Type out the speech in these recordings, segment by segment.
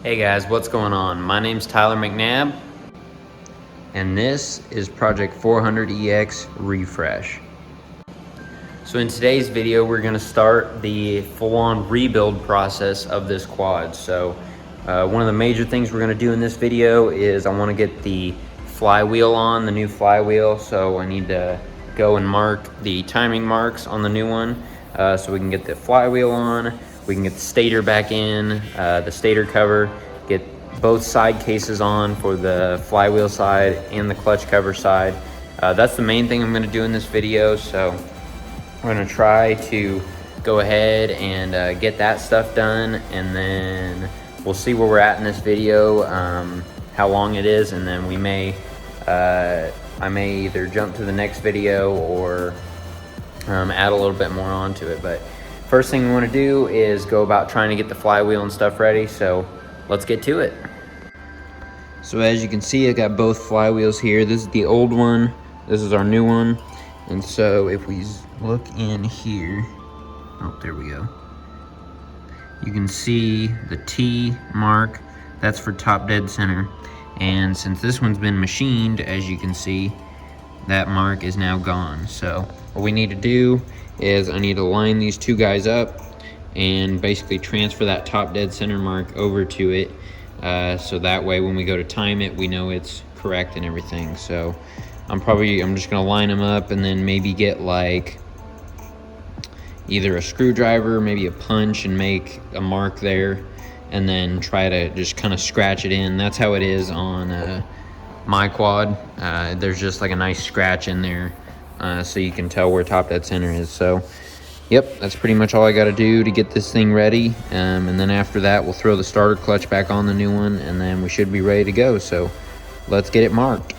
Hey guys, what's going on? My name's Tyler McNabb, and this is Project 400EX Refresh. So in today's video, we're gonna start the full-on rebuild process of this quad. So one of the major things we're gonna do in this video is I wanna get the flywheel on, the new flywheel. So I need to go and mark the timing marks on the new one so we can get the flywheel on. We can get the stator back in, the stator cover, get both side cases on for the flywheel side and the clutch cover side. That's the main thing I'm gonna do in this video. So we're gonna try to go ahead and get that stuff done, and then we'll see where we're at in this video, how long it is, and then we may, I may either jump to the next video or add a little bit more onto it. But first thing we want to do is go about trying to get the flywheel and stuff ready, so let's get to it. So as you can see, I got both flywheels here. This is the old one, this is our new one. And so if we look in here, oh, there we go. You can see the T mark, that's for top dead center. And since this one's been machined, as you can see, that mark is now gone. So what we need to do is I need to line these two guys up and basically transfer that top dead center mark over to it. So that way when we go to time it, we know it's correct and everything. So I'm just gonna line them up and then maybe get like either a screwdriver, maybe a punch, and make a mark there, and then try to just kind of scratch it in. That's how it is on my quad. There's just like a nice scratch in there, so you can tell where top dead center is. So yep, that's pretty much all I got to do to get this thing ready, and then after that we'll throw the starter clutch back on the new one, and then we should be ready to go. So let's get it marked.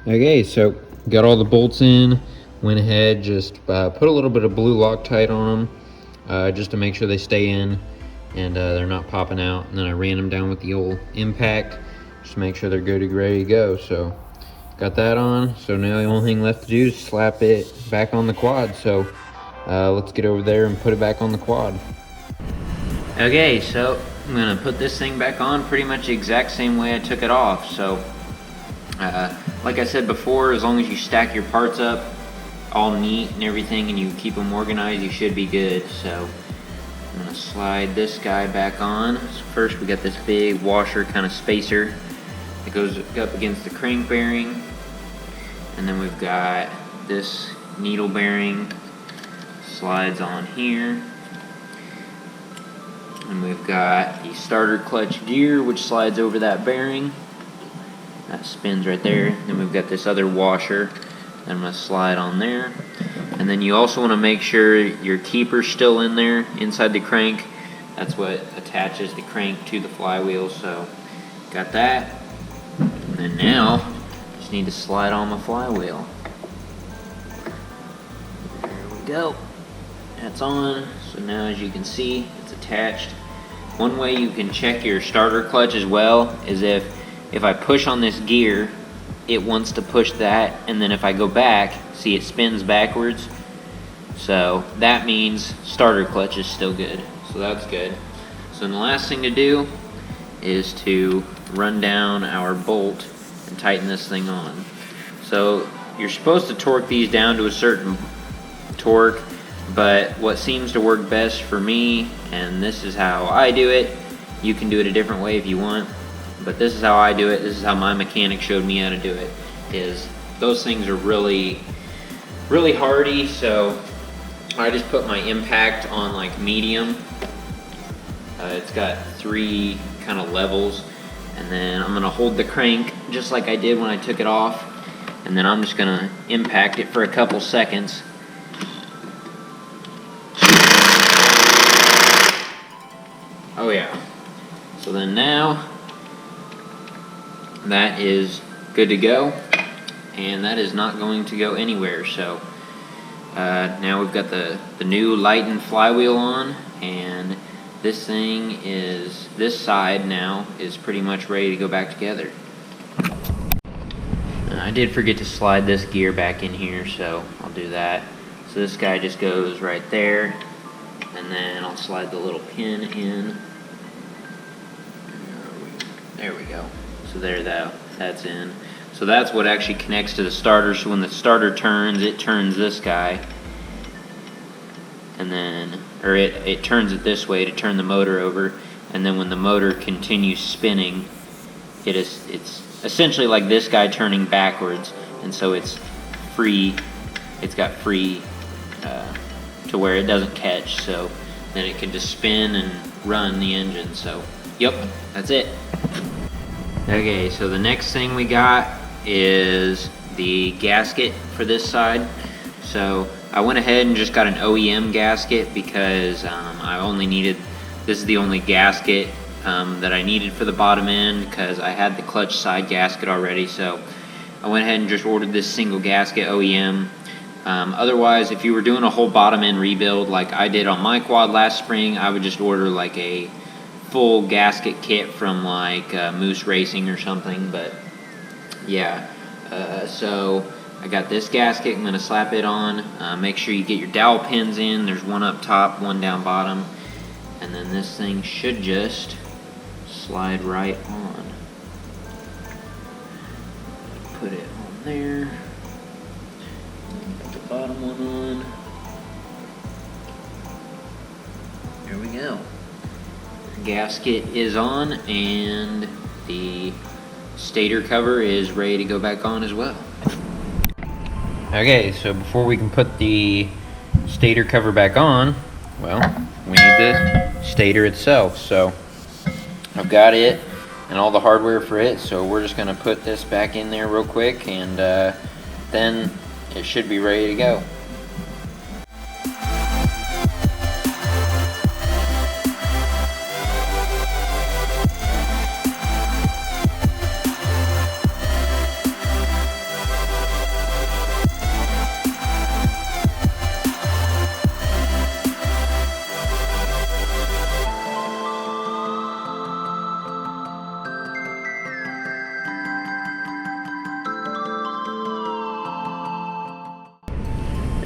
Okay, so got all the bolts in, went ahead, just put a little bit of blue Loctite on them just to make sure they stay in and they're not popping out. And then I ran them down with the old impact just to make sure they're good and ready to go. So got that on. So now the only thing left to do is slap it back on the quad. So let's get over there and put it back on the quad. Okay, so I'm gonna put this thing back on pretty much the exact same way I took it off. So like I said before, as long as you stack your parts up all neat and everything and you keep them organized, you should be good. So I'm gonna slide this guy back on. So first we got this big washer kind of spacer that goes up against the crank bearing, and then we've got this needle bearing slides on here, and we've got the starter clutch gear which slides over that bearing. That spins right there. Then we've got this other washer that I'm going to slide on there. And then you also want to make sure your keeper's still in there inside the crank. That's what attaches the crank to the flywheel. So got that. And then now just need to slide on my flywheel. There we go. That's on. So now as you can see, it's attached. One way you can check your starter clutch as well is if I push on this gear, it wants to push that, and then if I go back, see it spins backwards. So that means starter clutch is still good. So that's good. So then the last thing to do is to run down our bolt and tighten this thing on. So you're supposed to torque these down to a certain torque, but what seems to work best for me, and this is how I do it, you can do it a different way if you want, but this is how I do it. This is how my mechanic showed me how to do it. Is those things are really hardy, so I just put my impact on like medium. It's got 3 kind of levels, and then I'm gonna hold the crank just like I did when I took it off, and then I'm just gonna impact it for a couple seconds. Oh yeah. So then now that is good to go, and that is not going to go anywhere. So now we've got the new lightened flywheel on, and this side now is pretty much ready to go back together. I did forget to slide this gear back in here, so I'll do that. So this guy just goes right there, and then I'll slide the little pin in. There we go. So there, that's in. So that's what actually connects to the starter. So when the starter turns, it turns this guy, and then, or it turns it this way to turn the motor over, and then when the motor continues spinning, it's essentially like this guy turning backwards, and so it's free. It's got free to where it doesn't catch, so then it can just spin and run the engine. So, yep, that's it. Okay, so the next thing we got is the gasket for this side. So I went ahead and just got an OEM gasket because I only needed, this is the only gasket that I needed for the bottom end, because I had the clutch side gasket already. So I went ahead and just ordered this single gasket OEM. Otherwise, if you were doing a whole bottom end rebuild like I did on my quad last spring, I would just order like a full gasket kit from like Moose Racing or something. But yeah, so I got this gasket. I'm going to slap it on. Make sure you get your dowel pins in. There's one up top, one down bottom, and then this thing should just slide right on. Put it on there. Put the bottom one on. There we go. The gasket is on, and the stator cover is ready to go back on as well. Okay, so before we can put the stator cover back on, well, we need the stator itself. So I've got it and all the hardware for it, so we're just going to put this back in there real quick, and then it should be ready to go.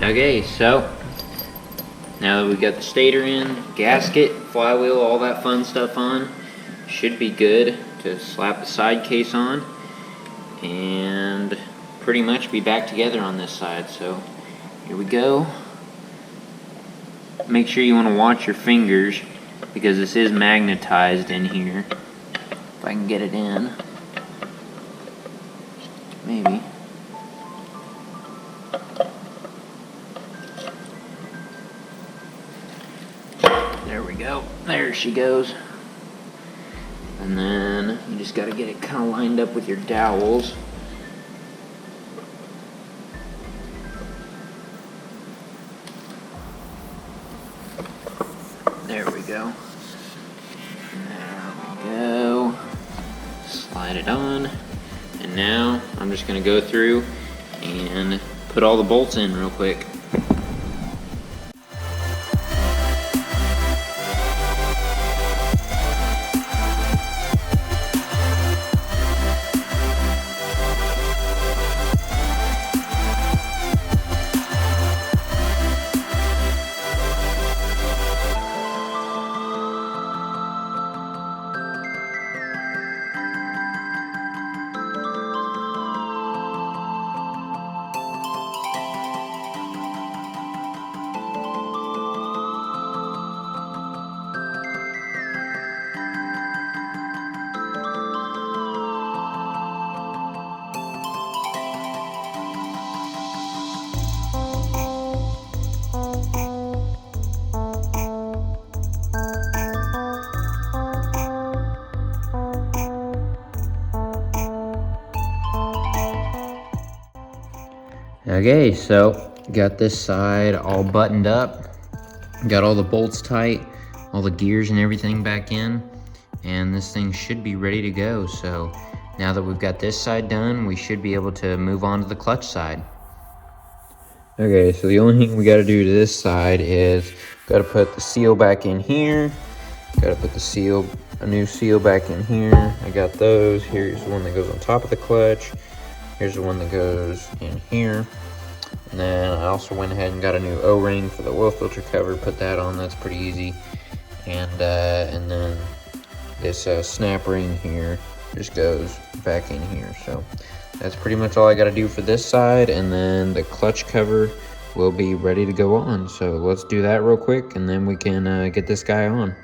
Okay, so now that we've got the stator in, gasket, flywheel, all that fun stuff on, should be good to slap the side case on and pretty much be back together on this side. So here we go. Make sure you want to watch your fingers because this is magnetized in here. If I can get it in, maybe. There we go. There she goes. And then you just got to get it kind of lined up with your dowels. There we go. There we go. Slide it on. And now I'm just going to go through and put all the bolts in real quick. Okay, so got this side all buttoned up, got all the bolts tight, all the gears and everything back in, and this thing should be ready to go. So now that we've got this side done, we should be able to move on to the clutch side. Okay, so the only thing we got to do to this side is got to put the seal back in here. Got to put a new seal back in here. I got those. Here's the one that goes on top of the clutch. Here's the one that goes in here. And then I also went ahead and got a new O-ring for the oil filter cover. Put that on. That's pretty easy. And then this snap ring here just goes back in here. So that's pretty much all I got to do for this side, and then the clutch cover will be ready to go on. So let's do that real quick, and then we can get this guy on.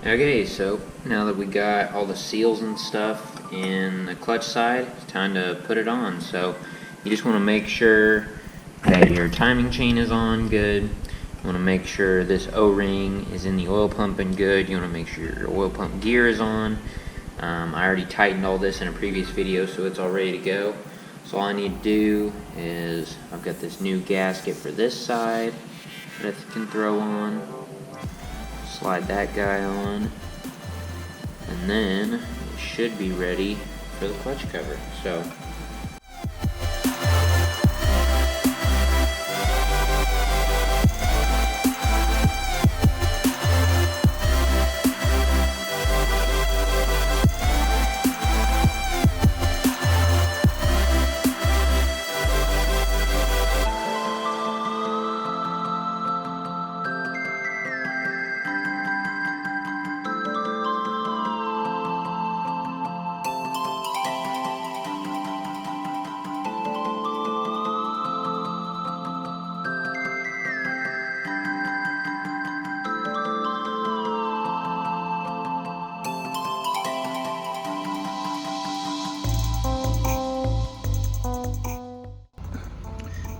Okay, so now that we got all the seals and stuff in the clutch side, it's time to put it on. So you just want to make sure that your timing chain is on good. You want to make sure this O-ring is in the oil pump and good. You want to make sure your oil pump gear is on. I already tightened all this in a previous video, so it's all ready to go. So all I need to do is, I've got this new gasket for this side that I can throw on. Slide that guy on, and then it should be ready for the clutch cover. So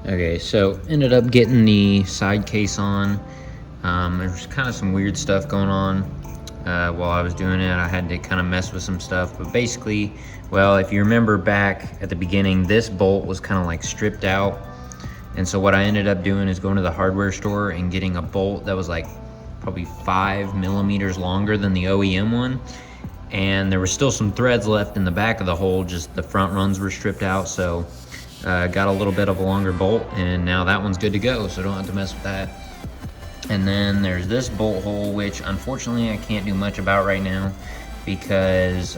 okay, so ended up getting the side case on. There's kind of some weird stuff going on while I was doing it. I had to kind of mess with some stuff, but basically, well, if you remember back at the beginning, this bolt was kind of like stripped out. And so what I ended up doing is going to the hardware store and getting a bolt that was like probably 5 millimeters longer than the OEM one. And there were still some threads left in the back of the hole, just the front runs were stripped out. So got a little bit of a longer bolt, and now that one's good to go, so don't have to mess with that. And then there's this bolt hole, which unfortunately I can't do much about right now because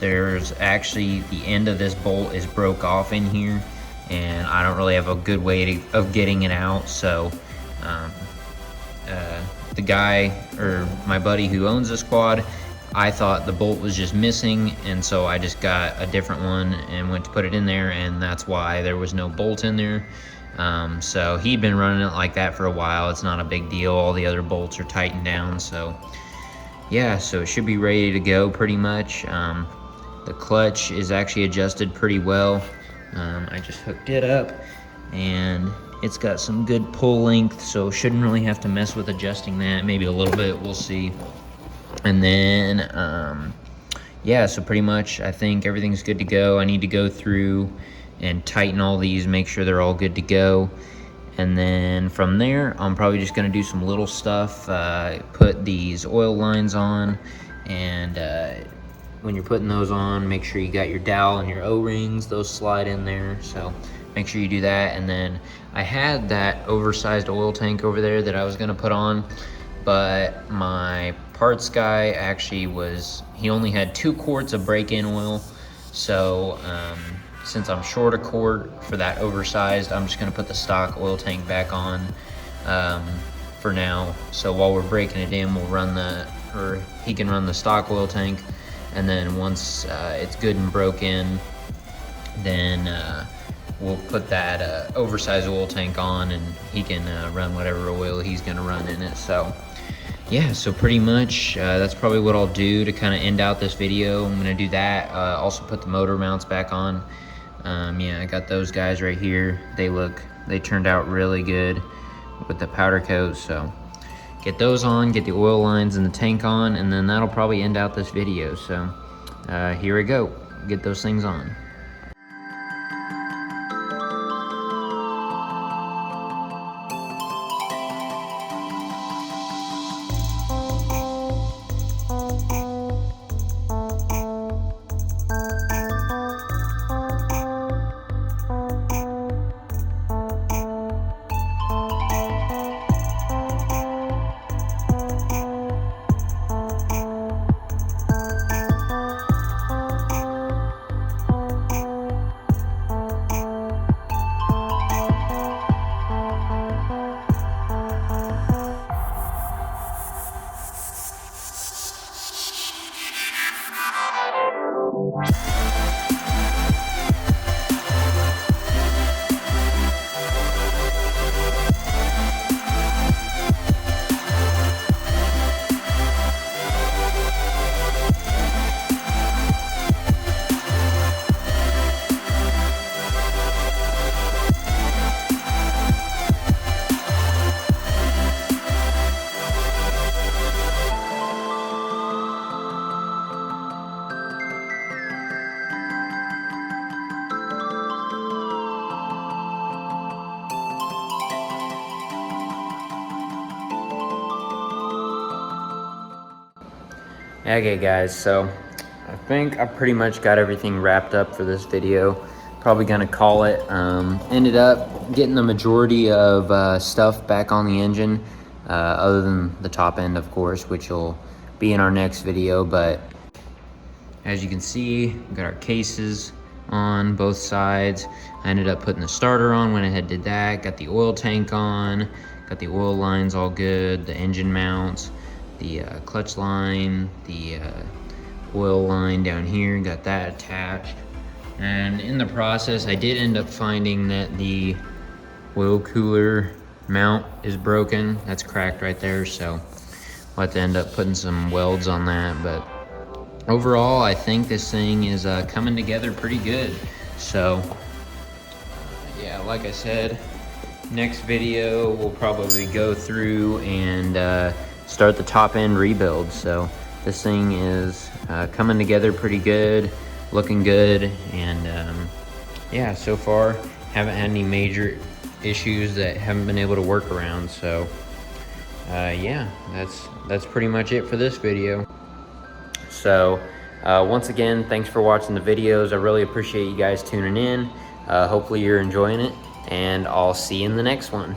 there's actually, the end of this bolt is broke off in here, and I don't really have a good way of getting it out. So the guy, or my buddy who owns this quad, I thought the bolt was just missing, and so I just got a different one and went to put it in there, and that's why there was no bolt in there. So he'd been running it like that for a while. It's not a big deal. All the other bolts are tightened down. So yeah, so it should be ready to go pretty much. The clutch is actually adjusted pretty well. I just hooked it up, and it's got some good pull length, so shouldn't really have to mess with adjusting that. Maybe a little bit, we'll see. And then yeah, so pretty much I think everything's good to go. I need to go through and tighten all these, make sure they're all good to go. And then from there, I'm probably just gonna do some little stuff, put these oil lines on, and when you're putting those on, make sure you got your dowel and your O-rings, those slide in there. So make sure you do that. And then I had that oversized oil tank over there that I was gonna put on, but my parts guy actually he only had 2 quarts of break-in oil. So since I'm short a quart for that oversized, I'm just gonna put the stock oil tank back on for now. So while we're breaking it in, we'll run he can run the stock oil tank, and then once it's good and broke in, then we'll put that oversized oil tank on, and he can run whatever oil he's gonna run in it. So yeah, so pretty much that's probably what I'll do to kind of end out this video. I'm gonna do that, also put the motor mounts back on. Yeah, I got those guys right here. They turned out really good with the powder coat. So get those on, get the oil lines and the tank on, and then that'll probably end out this video. So here we go, get those things on. Okay guys, so I think I pretty much got everything wrapped up for this video. Probably gonna call it. Ended up getting the majority of stuff back on the engine, other than the top end, of course, which will be in our next video. But as you can see, we got our cases on both sides. I ended up putting the starter on, went ahead, did that, got the oil tank on, got the oil lines all good, the engine mounts, the clutch line, the oil line down here, got that attached. And in the process, I did end up finding that the oil cooler mount is broken. That's cracked right there, so I'll have to end up putting some welds on that. But overall, I think this thing is coming together pretty good. So yeah, like I said, next video we'll probably go through and start the top end rebuild. So this thing is coming together pretty good, looking good, and yeah, so far haven't had any major issues that haven't been able to work around. So yeah, that's pretty much it for this video. So once again, thanks for watching the videos. I really appreciate you guys tuning in. Hopefully you're enjoying it, and I'll see you in the next one.